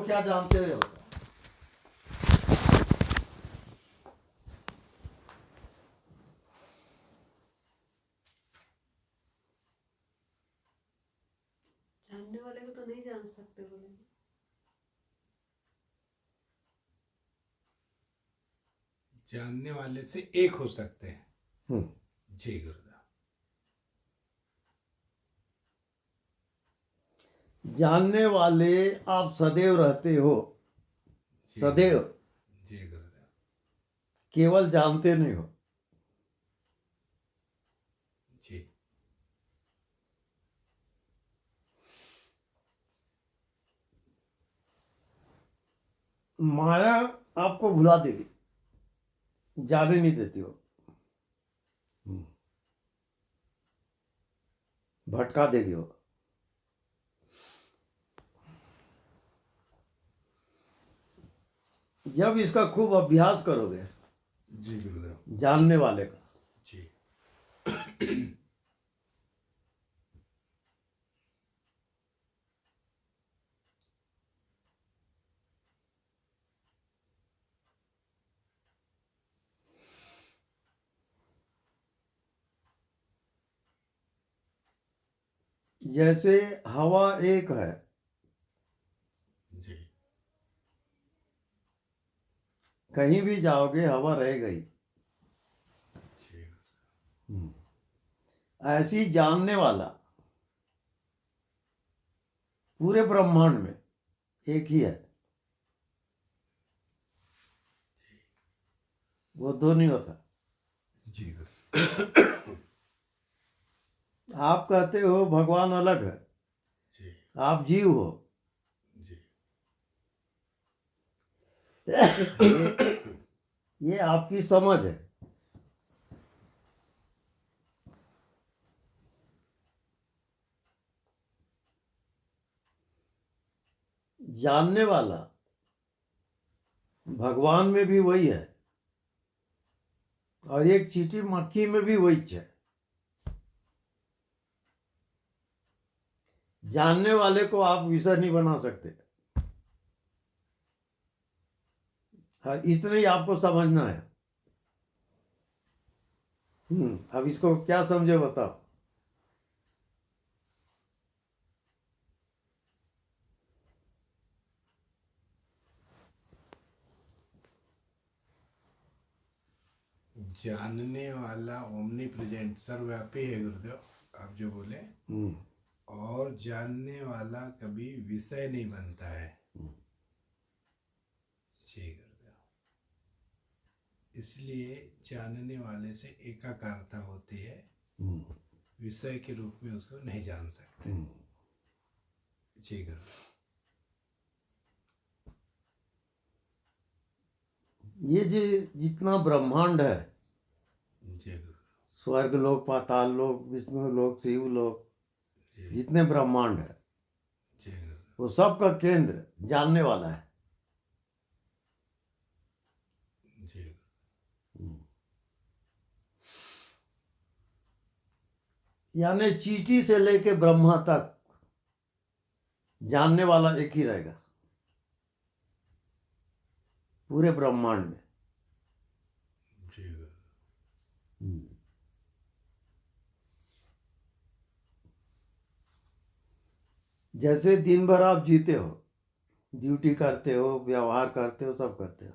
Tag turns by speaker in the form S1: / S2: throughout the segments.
S1: क्या जानते हो?
S2: जानने वाले को तो नहीं जान सकते बोले।
S3: जानने वाले से एक हो सकते हैं। जी गुरुदेव।
S1: जानने वाले आप सदैव रहते हो,
S3: जी
S1: सदैव,
S3: जी गुरुदेव।
S1: केवल जानते नहीं हो।
S3: जी
S1: माया आपको भुला देगी, जाने नहीं देती हो, भटका देगी वो। जब इसका खूब अभ्यास करोगे
S3: जी गुरुदेव।
S1: जानने वाले का,
S3: जी
S1: जैसे हवा एक है,
S3: जी
S1: कहीं भी जाओगे हवा रहेगा ही।
S3: जी
S1: ऐसी जानने वाला पूरे ब्रह्मांड में एक ही है, वो दो नहीं होता।
S3: जी गुरु।
S1: आप कहते हो भगवान अलग है,
S3: जी
S1: आप जीव हो।
S3: जी
S1: ये आपकी समझ है। जानने वाला भगवान में भी वही है, और एक चींटी मक्खी में भी वही है। जानने वाले को आप विषय नहीं बना सकते। हाँ, इतना ही आपको समझना है। अब इसको क्या समझे बताओ।
S3: जानने वाला ओमनी प्रेजेंट सर्वव्यापी है गुरुदेव, आप जो बोले। और जानने वाला कभी विषय नहीं बनता है। जी गुरुदेव। इसलिए जानने वाले से एकाकारता होती है, विषय के रूप में उसको नहीं जान सकते। जी गुरुदेव।
S1: ये जो जितना ब्रह्मांड है,
S3: जी गुरु।
S1: स्वर्ग लोक, पाताल लोक, विष्णु लोक, शिव लोक,
S3: जी
S1: जितने ब्रह्मांड है,
S3: जी गुरु।
S1: वो सब का केंद्र जानने वाला है।
S3: जी
S1: यानी चींटी से लेके ब्रह्मा तक जानने वाला एक ही रहेगा पूरे ब्रह्मांड में।
S3: जी गुरु।
S1: जैसे दिन भर आप जीते हो, ड्यूटी करते हो, व्यवहार करते हो, सब करते हो,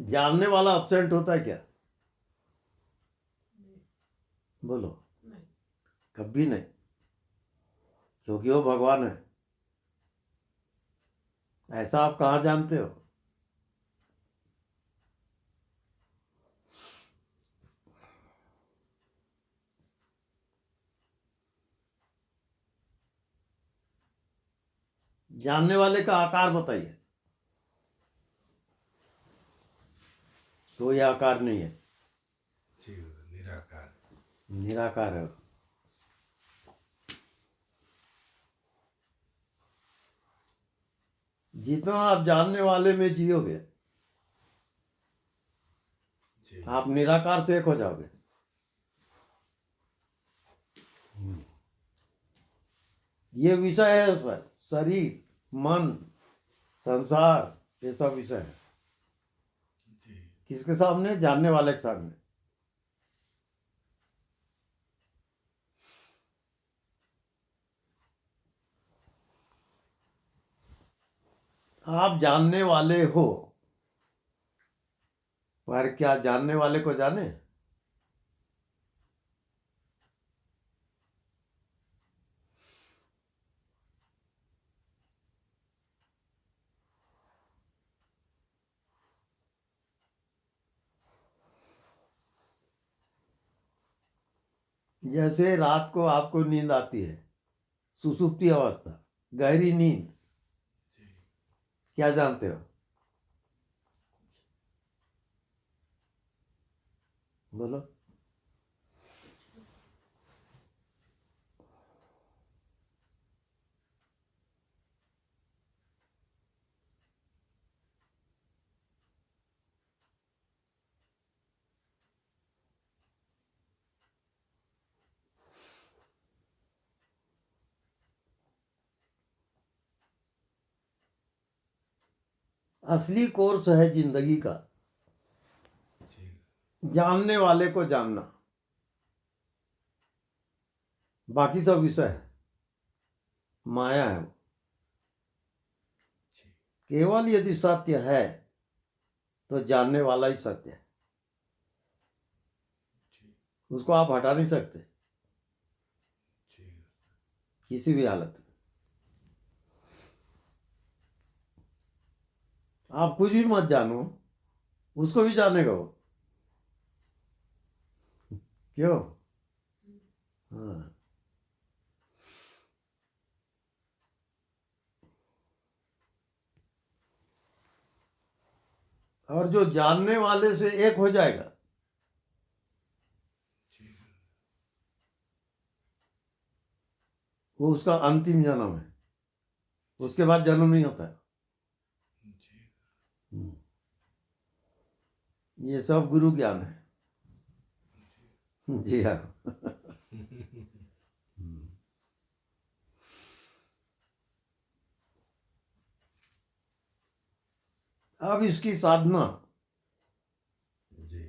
S1: जानने वाला अब्सेंट होता है क्या? बोलो।
S2: नहीं।
S1: कभी नहीं, क्योंकि वो भगवान है। ऐसा आप कहाँ जानते हो? जानने वाले का आकार बताइए। कोई आकार नहीं है,
S3: जी गुरु। निराकार।
S1: निराकार है। जितना आप जानने वाले में जियोगे,
S3: जी
S1: आप निराकार से एक हो जाओगे। ये विषय है उसमें, शरीर मन संसार ये सब विषय है।
S3: जी
S1: किसके सामने? जानने वाले के सामने। आप जानने वाले हो, पर क्या जानने वाले को जाने? जैसे रात को आपको नींद आती है, सुसुप्ति अवस्था, गहरी नींद,
S3: जी
S1: क्या जानते हो? बोलो। असली कोर्स है जिंदगी का,
S3: जी
S1: जानने वाले को जानना। बाकी सब विषय है, माया है वो।
S3: जी
S1: केवल यदि सत्य है तो जानने वाला ही सत्य है,
S3: जी
S1: उसको आप हटा नहीं सकते
S3: जी
S1: किसी भी हालत में। आप कुछ भी मत जानो, उसको भी जानेगा वो। क्यों? हाँ। और जो जानने वाले से एक हो जाएगा,
S3: जी
S1: वो उसका अंतिम जन्म है, उसके बाद जन्म नहीं होता है।
S3: जी
S1: ये सब गुरु ज्ञान है। जी हाँ। अब इसकी साधना
S3: जी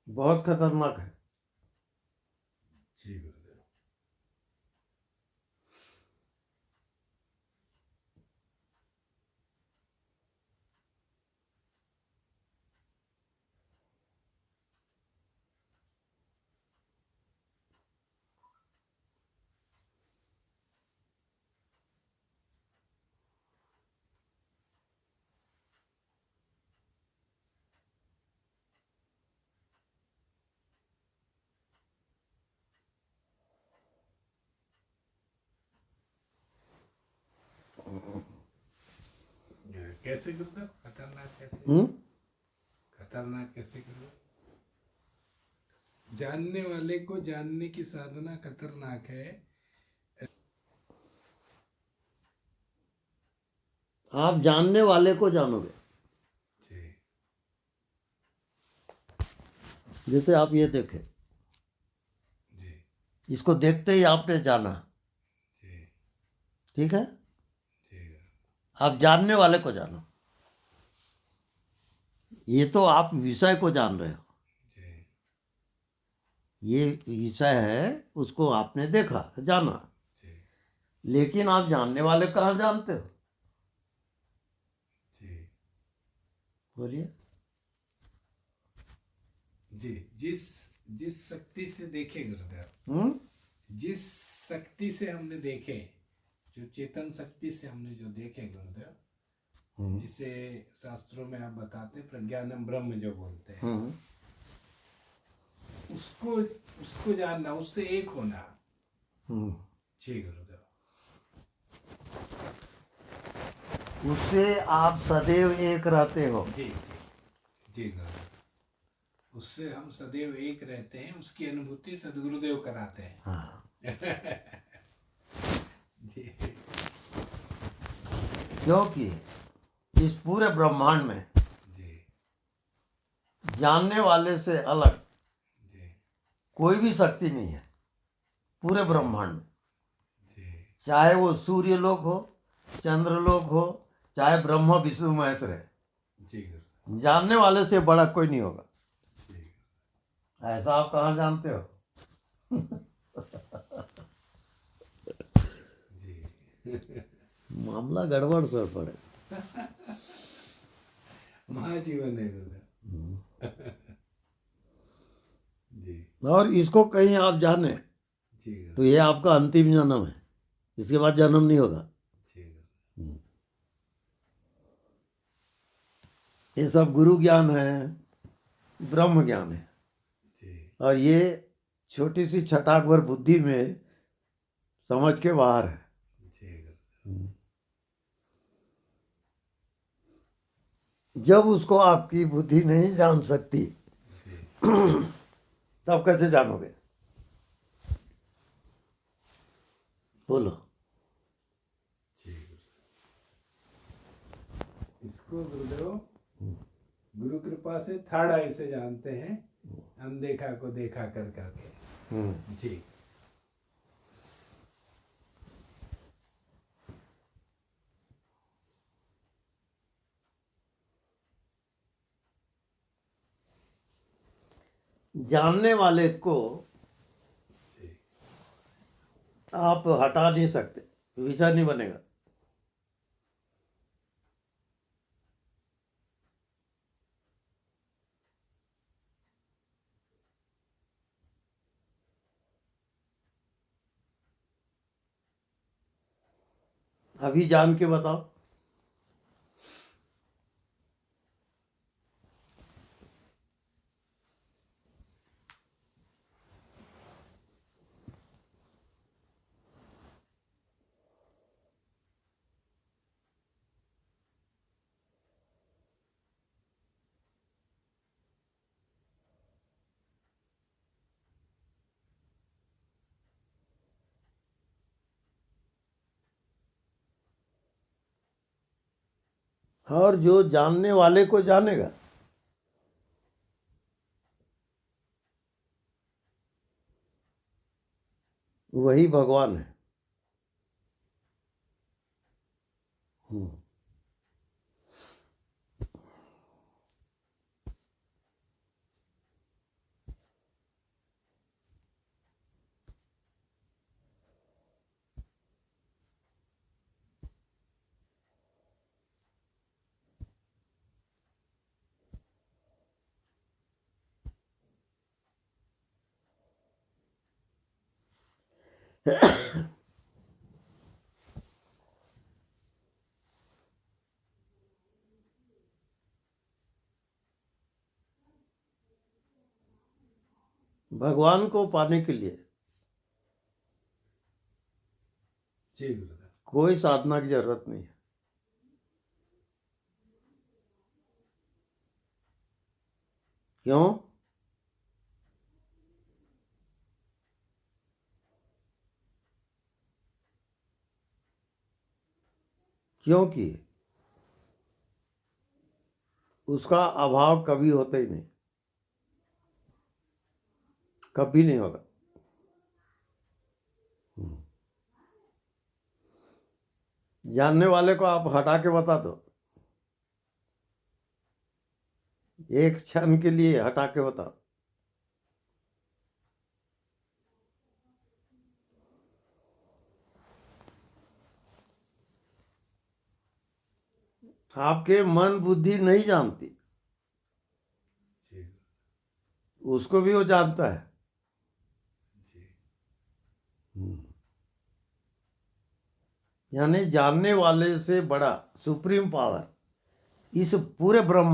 S1: बहुत खतरनाक है।
S3: जी गुरुदेव कैसे गुरुदेव खतरनाक कैसे खतरनाक कैसे गुरुदेव जानने वाले को जानने की साधना खतरनाक है
S1: आप जानने वाले को जानोगे।
S3: जी
S1: जैसे आप ये देखें,
S3: जी
S1: इसको देखते ही आपने जाना,
S3: जी
S1: ठीक है?
S3: जी
S1: आप जानने वाले को जानो। ये तो आप विषय को जान रहे हो,
S3: जी
S1: ये विषय है, उसको आपने देखा जाना,
S3: जी
S1: लेकिन आप जानने वाले कहाँ जानते हो?
S3: जी
S1: बोलिए।
S3: जी जिस जिस शक्ति से देखे गुरुदेव जिस शक्ति से हमने देखे जो चेतन शक्ति से हमने जो देखे गुरुदेव जिसे शास्त्रों में आप बताते प्रज्ञानम ब्रह्म जो बोलते हैं उसको उसको जानना उससे एक होना जी गुरुदेव
S1: उससे आप सदैव एक रहते हो।
S3: जी जी जी गुरुदेव उससे हम सदैव एक रहते हैं उसकी अनुभूति सदगुरुदेव कराते हैं
S1: हाँ।
S3: जी
S1: क्योंकि इस पूरे ब्रह्मांड में
S3: जी
S1: जानने वाले से अलग
S3: जी
S1: कोई भी शक्ति नहीं है। पूरे ब्रह्मांड में,
S3: जी
S1: चाहे वो सूर्य लोक हो, चंद्रलोक हो, चाहे ब्रह्मा विष्णु महेश रहे,
S3: जी गुरुदेव
S1: जानने वाले से बड़ा कोई नहीं होगा।
S3: जी
S1: ऐसा आप कहाँ जानते हो?
S3: जी
S1: मामला गड़बड़ सर पड़े।
S3: महाजीवन है गुरुदेव जी
S1: और इसको कहीं आप जाने
S3: जी
S1: तो
S3: गुरुदेव
S1: ये आपका अंतिम जन्म है, इसके बाद जन्म नहीं होगा।
S3: जी गुरुदेव
S1: ये सब गुरु ज्ञान है, ब्रह्म ज्ञान है,
S3: जी
S1: और ये छोटी सी छटाक भर बुद्धि में समझ के बाहर है।
S3: जी गुरुदेव
S1: जब उसको आपकी बुद्धि नहीं जान सकती
S3: जी
S1: तब कैसे जानोगे? बोलो।
S3: जी गुरुदेव इसको गुरुदेव गुरु कृपा से थर्ड आई से जानते हैं, अनदेखा को देखा कर करके। जी
S1: जानने वाले को
S3: जी
S1: आप हटा नहीं सकते, विषय नहीं बनेगा। अभी जान के बताओ। और जो जानने वाले को जानेगा वही भगवान है। भगवान को पाने के लिए
S3: जी गुरुदेव
S1: कोई साधना की जरूरत नहीं है। क्यों? क्योंकि उसका अभाव कभी होता ही नहीं, कभी नहीं होगा। जानने वाले को आप हटा के बता दो, एक क्षण के लिए हटा के बताओ, आपके मन बुद्धि नहीं जानती,
S3: जी
S1: उसको भी वो जानता है।
S3: जी
S1: यानी जानने वाले से बड़ा सुप्रीम पावर इस पूरे ब्रह्मांड